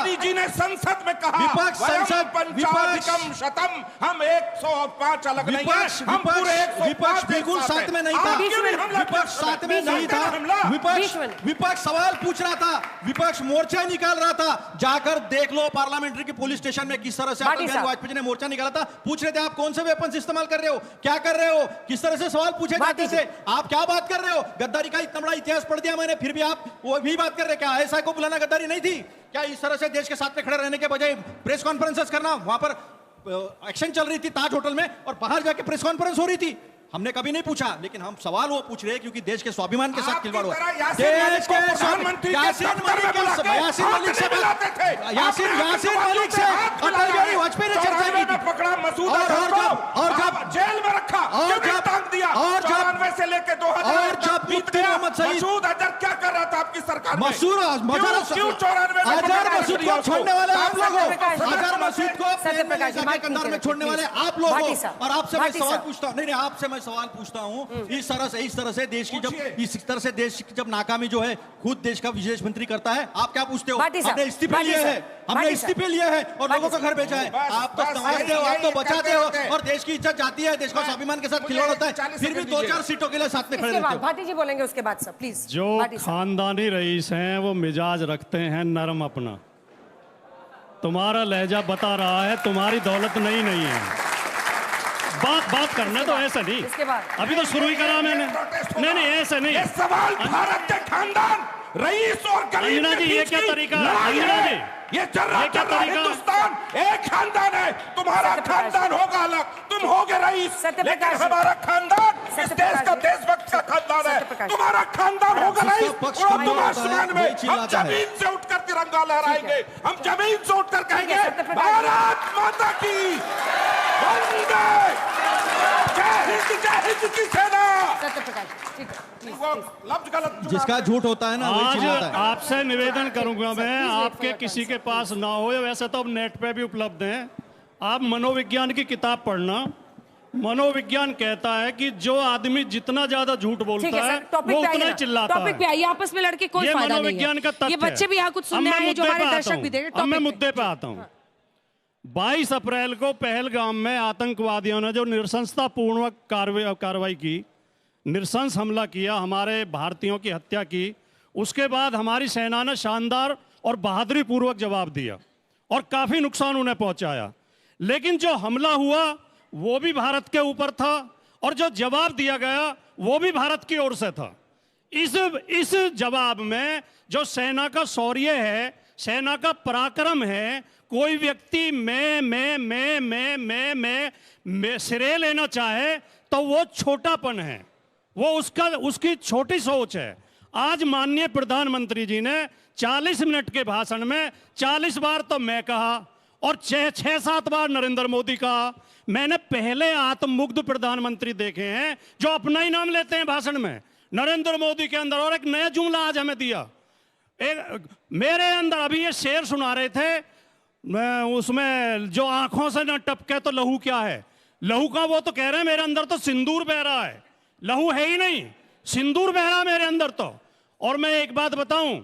मोदी जी ने संसद में कहा, विपक्ष संसद पंचाधिकम शतम, हम 105 अलग नहीं है, हम पूरे 105 विपक्ष बिल्कुल साथ में नहीं था, विपक्ष साथ में नहीं था, विपक्ष सवाल पूछ रहा था, विपक्ष मोर्चा निकाल रहा था। जाकर देख लो पार्लियामेंट्री के पुलिस स्टेशन में किस तरह से अटल बिहारी वाजपेयी जी ने मोर्चा निकाला था। पूछ रहे थे आप कौन से वेपन्स इस्तेमाल कर रहे हो, क्या कर रहे हो, किस तरह से सवाल पूछे जाते थे, आप क्या बात कर रहे हो, गद्दारी का इतना बड़ा इतिहास पढ़ दिया मैंने, फिर भी आप वो भी बात कर रहे, क्या ऐसा को बुलाना गद्दारी नहीं थी क्या? इस तरह से देश के साथ में खड़े रहने के बजाय प्रेस कॉन्फ्रेंसेस करना, वहां पर एक्शन चल रही थी ताज होटल में और बाहर जाके प्रेस कॉन्फ्रेंस हो रही थी, हमने कभी नहीं पूछा। लेकिन हम सवाल वो पूछ रहे हैं क्योंकि देश के स्वाभिमान के साथ खिलवाड़ हुआ। देश के प्रधानमंत्री यासीन मलिक से अटल बिहारी वाजपेयी ने चर्चा की थी, पकड़ा मसूद और जब जेल में रखा, और जब टांग दिया, और जब 94 से लेके 2000 और जब मुफ्ती मोहम्मद सईद मसूद अजहर क्या कर रहा था आपकी सरकार में? मसूद क्यों 94 में अजहर मसूद को छोड़ने वाले आप लोग हो, अजहर मसूद को कंधार में छोड़ने वाले आप लोग हो। और आपसे मैं सवाल पूछता हूँ, नहीं आपसे मैं सवाल पूछता हूँ, इस तरह से देश की जब नाकामी जो है खुद देश का विदेश मंत्री करता है, आप क्या पूछते हो? हमने इस्तीफे लिए हैं और लोगों को घर भेजा है, आप तो समझते हो, आप तो बचाते हो और देश की इज्जत जाती है, देश का स्वाभिमान के साथ खिलवाड़ होता है, फिर भी 2-4 सीटों के लिए साथ में खड़े रहते हो। भाटी जी बोलेंगे उसके बाद सर प्लीज। जो खानदानी रईस हैं वो मिजाज रखते हैं नरम अपना, तुम्हारा लहजा बता रहा है तुम्हारी दौलत नहीं है। बात करना तो ऐसा नहीं, अभी तो शुरू ही करा मैंने, नहीं ऐसा नहीं। ये सवाल भारत के खानदान, रईस और गरीब अंजना जी, ये क्या तरीका है? अंजना जी, ये चल रहा हिंदुस्तान एक खानदान है, तुम्हारा खानदान होगा अलग, तुम होगे रईस, लेकिन हमारा खानदान इस देश का देशभक्त का खानदान है, तुम्हारा खानदान होगा रईस और तुम आसमान में, हम जमीन से उठकर तिरंगा लहराएंगे, हम जमीन से उठकर कहेंगे भारत माता की वंदे, जय हिंद की सेना। जिसका झूठ होता है ना वही चिल्लाता है। आपसे निवेदन करूंगा मैं, आपके किसी के पास ना हो, वैसे तो अब नेट पे भी उपलब्ध हैं, आप मनोविज्ञान की किताब पढ़ना। मनोविज्ञान कहता है कि जो आदमी जितना ज्यादा झूठ बोलता है वो उतना ही चिल्लाता है। टॉपिक पे आइए, आपस में लड़के कोई फायदा नहीं है। मनोविज्ञान का तथ्य है। ये बच्चे भी यहाँ कुछ सुनने आए हैं जो हमारे दर्शक भी देख रहे हैं। मैं मुद्दे पे आता हूँ। 22 अप्रैल को पहलगाम में आतंकवादियों ने जो नृशंसतापूर्ण कार्रवाई की, नृशंस हमला किया, हमारे भारतीयों की हत्या की, उसके बाद हमारी सेना ने शानदार और बहादुरी पूर्वक जवाब दिया और काफी नुकसान उन्हें पहुंचाया। लेकिन जो हमला हुआ वो भी भारत के ऊपर था और जो जवाब दिया गया वो भी भारत की ओर से था। इस जवाब में जो सेना का शौर्य है, सेना का पराक्रम है, कोई व्यक्ति मैं श्रेय लेना चाहे तो वो छोटापन है, वो उसकी छोटी सोच है। आज माननीय प्रधानमंत्री जी ने 40 मिनट के भाषण में 40 बार तो मैं कहा और 6-7 बार नरेंद्र मोदी कहा। मैंने पहले आत्ममुग्ध प्रधानमंत्री देखे हैं जो अपना ही नाम लेते हैं भाषण में, नरेंद्र मोदी के अंदर। और एक नया जुमला आज हमें दिया, मेरे अंदर अभी ये शेर सुना रहे थे, मैं उसमें जो आंखों से न टपके तो लहू क्या है, लहू का वो तो कह रहे हैं मेरे अंदर तो सिंदूर बह रहा है, लहू है ही नहीं, सिंदूर बह रहा मेरे अंदर तो। और मैं एक बात बताऊं,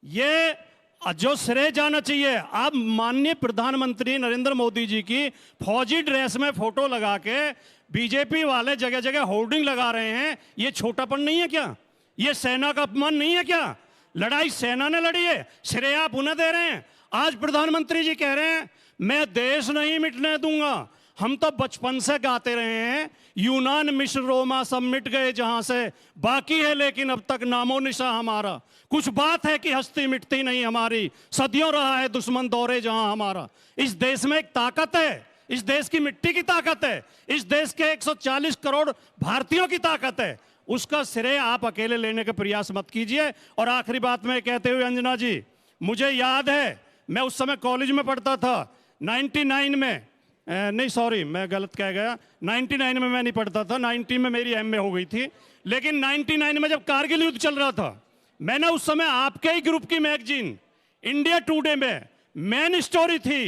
ये जो श्रेय जाना चाहिए, आप माननीय प्रधानमंत्री नरेंद्र मोदी जी की फौजी ड्रेस में फोटो लगा के बीजेपी वाले जगह जगह होर्डिंग लगा रहे हैं, ये छोटापन नहीं है क्या? ये सेना का अपमान नहीं है क्या? लड़ाई सेना ने लड़ी है, श्रेय आप उन्हें दे रहे हैं। आज प्रधानमंत्री जी कह रहे हैं मैं देश नहीं मिटने दूंगा, हम तो बचपन से गाते रहे हैं, यूनान मिस्र रोमा सब मिट गए जहां से, बाकी है लेकिन अब तक नामो निशा हमारा, कुछ बात है कि हस्ती मिटती नहीं हमारी, सदियों रहा है दुश्मन दौरे जहां हमारा। इस देश में एक ताकत है, इस देश की मिट्टी की ताकत है, इस देश के 140 करोड़ भारतीयों की ताकत है, उसका श्रेय आप अकेले लेने का प्रयास मत कीजिए। और आखिरी बात में कहते हुए, अंजना जी, मुझे याद है मैं उस समय कॉलेज में पढ़ता था, 99 में, नहीं सॉरी मैं गलत कह गया, 99 में मैं नहीं पढ़ता था, 90 में मेरी एमए हो गई थी, लेकिन 99 में जब कारगिल युद्ध चल रहा था, मैंने उस समय आपके ही ग्रुप की मैगजीन इंडिया टुडे में मेन स्टोरी थी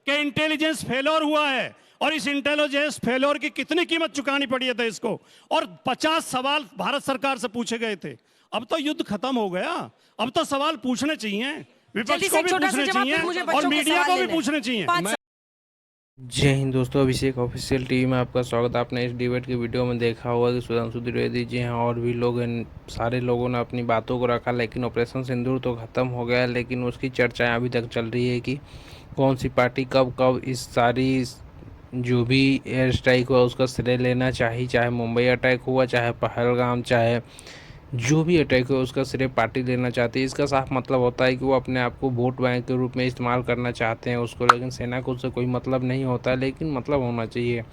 कि इंटेलिजेंस फेल्योर हुआ है और इस इंटेलिजेंस फेल्योर की कितनी कीमत चुकानी पड़ी है देश को, और 50 सवाल भारत सरकार से पूछे गए थे। अब तो युद्ध खत्म हो गया, अब तो सवाल पूछने चाहिए, विपक्ष जल्दी को से भी छोटा सा पूछने जवाब, फिर चाहिए मुझे और बच्चों के मीडिया सवाल को भी लेने हैं। पूछने चाहिए। 5 जय हिंद दोस्तों, अभिषेक ऑफिशियल टीवी में आपका स्वागत। आपने इस डिबेट की वीडियो में देखा होगा कि सुधांशु त्रिवेदी जी हैं और भी लोग सारे लोगों ने अपनी बातों को रखा, लेकिन ऑपरेशन सिंदूर तो ख़त्म हो गया, लेकिन उसकी चर्चाएं अभी तक चल रही है कि कौन सी पार्टी कब कब इस सारी जो भी एयर स्ट्राइक हुआ उसका श्रेय लेना चाहिए। चाहे मुंबई अटैक हुआ, चाहे पहलगाम, चाहे जो भी अटैक हुआ उसका श्रेय पार्टी लेना चाहती है। इसका साफ मतलब होता है कि वो अपने आप को वोट बैंक के रूप में इस्तेमाल करना चाहते हैं उसको, लेकिन सेना को उससे कोई मतलब नहीं होता, लेकिन मतलब होना चाहिए।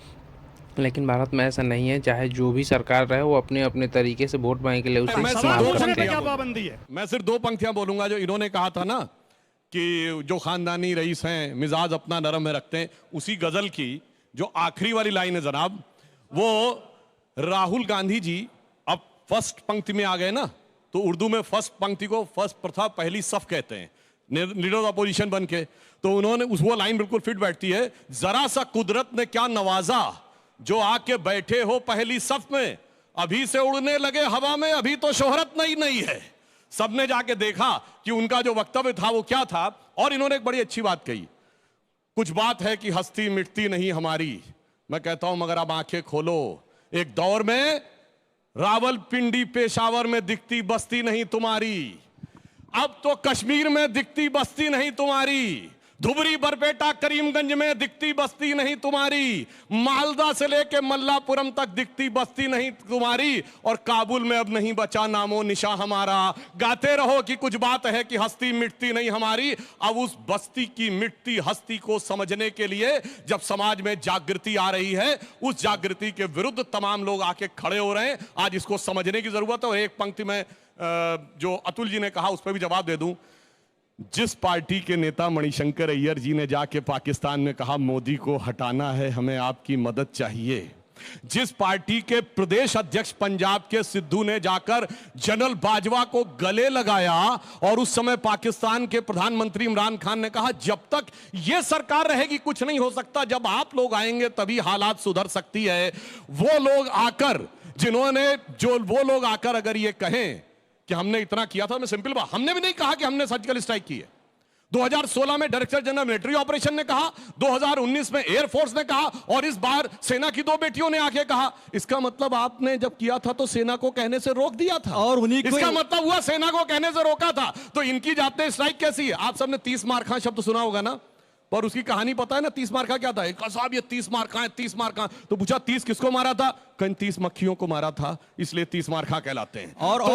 लेकिन भारत में ऐसा नहीं है, चाहे जो भी सरकार रहे वो अपने अपने तरीके से वोट बैंक के लिए उसे इस्तेमाल पूछने करते पे क्या हैं। पाबंदी है? मैं सिर्फ 2 पंक्तियां बोलूंगा। जो इन्होंने कहा था ना कि जो खानदानी रईस हैं मिजाज अपना नरम में रखते हैं, उसी गजल की जो आखिरी वाली लाइन है जनाब, वो राहुल गांधी जी अब फर्स्ट पंक्ति में आ गए ना, तो उर्दू में फर्स्ट पंक्ति को फर्स्ट प्रथा पहली सफ कहते हैं, लीडर ऑफ अपोजिशन बन के। तो उन्होंने वो लाइन बिल्कुल फिट बैठती है, जरा सा कुदरत ने क्या नवाजा जो आके बैठे हो पहली सफ में, अभी से उड़ने लगे हवा में, अभी तो शोहरत नहीं है। सबने जाके देखा कि उनका जो वक्तव्य था वो क्या था। और इन्होंने एक बड़ी अच्छी बात कही, कुछ बात है कि हस्ती मिटती नहीं हमारी। मैं कहता हूं मगर अब आंखें खोलो, एक दौर में रावलपिंडी पेशावर में दिखती बस्ती नहीं तुम्हारी, अब तो कश्मीर में दिखती बस्ती नहीं तुम्हारी, धुबरी बरपेटा करीमगंज में दिखती बस्ती नहीं तुम्हारी, मालदा से लेके मल्लापुरम तक दिखती बस्ती नहीं तुम्हारी, और काबुल में अब नहीं बचा नामो निशा हमारा। गाते रहो कि कुछ बात है कि हस्ती मिटती नहीं हमारी। अब उस बस्ती की मिटती हस्ती को समझने के लिए जब समाज में जागृति आ रही है, उस जागृति के विरुद्ध तमाम लोग आके खड़े हो रहे हैं। आज इसको समझने की जरूरत है। और एक पंक्ति में जो अतुल जी ने कहा उस पर भी जवाब दे दूं। जिस पार्टी के नेता मणिशंकर अय्यर जी ने जाके पाकिस्तान में कहा मोदी को हटाना है, हमें आपकी मदद चाहिए, जिस पार्टी के प्रदेश अध्यक्ष पंजाब के सिद्धू ने जाकर जनरल बाजवा को गले लगाया, और उस समय पाकिस्तान के प्रधानमंत्री इमरान खान ने कहा जब तक ये सरकार रहेगी कुछ नहीं हो सकता, जब आप लोग आएंगे तभी हालात सुधर सकती है। वो लोग आकर अगर ये कहें कि हमने इतना किया था, मैं सिंपल बात, हमने भी नहीं कहा कि हमने सर्जिकल स्ट्राइक की है। 2016 में डायरेक्टर जनरल मिलिट्री ऑपरेशन ने कहा, 2019 में एयरफोर्स ने कहा, और इस बार सेना की 2 बेटियों ने आके कहा। इसका मतलब आपने जब किया था तो सेना को कहने से रोक दिया था, और उन्हीं को इसका मतलब हुआ सेना को कहने से रोका था। तो इनकी जाते स्ट्राइक कैसी है? आप सबने 30 मार खां शब्द सुना होगा ना, पर उसकी कहानी पता है ना 30 मार खा क्या था? एक साहब ये 30 मार खां है, 30 मार खां। तो पूछा 30 किसको मारा था? कहीं 30 मक्खियों को मारा था, इसलिए 30 मार खा कहलाते हैं। और तो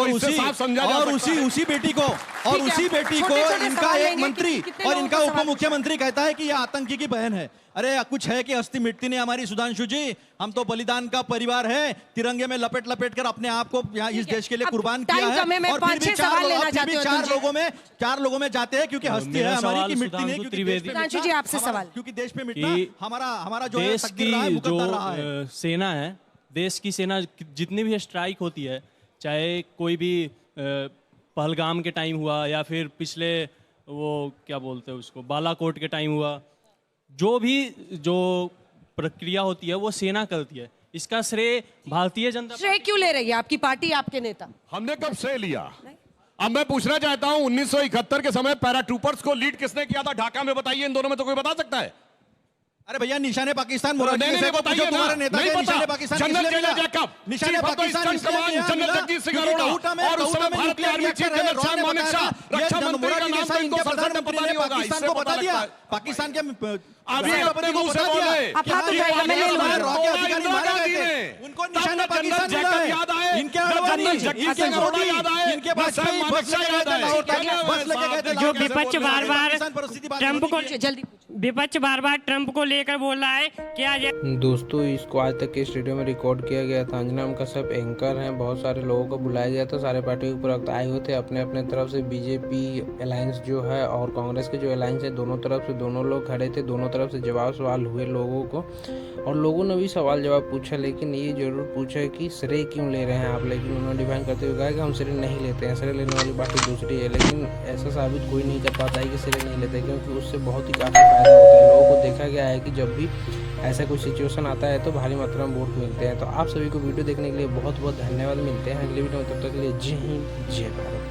उसी बेटी को छोटे-छोटे इनका सवाल एक लेंगे, मंत्री कितने और लोगों इनका का उप सवाल मुख्यमंत्री कहता है कि ये आतंकी की बहन है। अरे कुछ है कि हस्ती मिटती नहीं हमारी सुधांशु जी, हम तो बलिदान का परिवार है, तिरंगे में लपेट लपेट कर अपने आप को यहाँ इस देश के लिए अब कुर्बान टाइम किया कम है, है। मैं और फिर 5-6 भी सवाल लेना चाहती हूँ, 4 लोगों में जाते हैं क्योंकि हस्ती है हमारी की मिटती नहीं, क्योंकि देश पे सुधांशु जी, आपसे मिटना- सवाल। क्योंकि देश पे मिटना हमारा जो है देश तकदीर की रहा है, जो मुकद्दर रहा है। सेना है, देश की सेना जितनी भी स्ट्राइक होती है, चाहे कोई भी पहलगाम के टाइम हुआ या फिर पिछले वो क्या बोलते हैं उसको बालाकोट के टाइम हुआ, जो प्रक्रिया होती है वो सेना करती है। इसका श्रेय भारतीय जनता श्रेय क्यों ले रही है आपकी पार्टी, आपके नेता? हमने कब श्रेय लिया? अब मैं पूछना चाहता हूं 1971 के समय पैराट्रूपर्स को लीड किसने किया था ढाका में? बताइए, इन दोनों में तो कोई बता सकता है? अरे भैया निशाने पाकिस्तान नहीं, बताइए तुम्हारे ना। नेता नहीं के पता। निशाने पाकिस्तान जनरल किसने जनरल मिला? जैकब, निशाने chief of the Pakistan eastern इसलिए कमांड मिला जनरल जगदीश सिंह क्योंकि अरोड़ा, कहूटा में और उस समय न्यूक्लियर भारतीय आर्मी चीफ जनरल रिएक्टर साहब है, मानेक शाह, ये रक्षा जनरल मंत्री का मोरारजी नाम देसाई इनको इनके सदर में पता नहीं होगा, पाकिस्तान इससे को पता बता दिया, लगता है। पाकिस्तान के अभी अपने मुंह से बोले आप हाथ उठाइए, मैं ले लूंगा। रॉकेट अधिकारी मारे गए थे, उनको निशाने पाकिस्तान मिला है। याद आए, इनके अडवाणी, इनके मोदी, इनके वाजपेयी बस लेके गए थे लाहौर तक, बस लेके गए थे जो लाहौर तक। विपक्ष बार-बार ट्रंप को जल्दी विपक्ष बार-बार ट्रंप को लेकर बोल रहा है क्या दोस्तों इसको आज तक के स्टूडियो में रिकॉर्ड किया गया था। अंजना कश्यप एंकर हैं, बहुत सारे लोगों को बुलाया गया था, सारे पार्टियों के प्रवक्ता आए हुए थे। अपने अपने तरफ से बीजेपी अलायंस जो है और कांग्रेस के जो अलायंस है, दोनों तरफ से दोनों लोग खड़े थे, दोनों तरफ से जवाब सवाल हुए लोगों को, और लोगों ने भी सवाल जवाब पूछा, लेकिन ये जरूर पूछा कि श्रेय क्यों ले रहे हैं आप। लेकिन उन्होंने डिफाइन करते हुए कहा कि हम श्रेय नहीं लेते हैं, श्रेय लेने वाली पार्टी दूसरी है। लेकिन ऐसा साबित कोई नहीं कर पाता है कि श्रेय नहीं लेते, क्योंकि उससे बहुत ही काफ़ी फायदा होता है। लोगों को देखा गया है कि जब भी ऐसा कोई सिचुएशन आता है तो भारी मात्रा में वोट मिलते हैं। तो आप सभी को वीडियो देखने के लिए बहुत बहुत धन्यवाद। मिलते हैं अगली वीडियो में, तब तक के लिए जय हिंद जय भारत।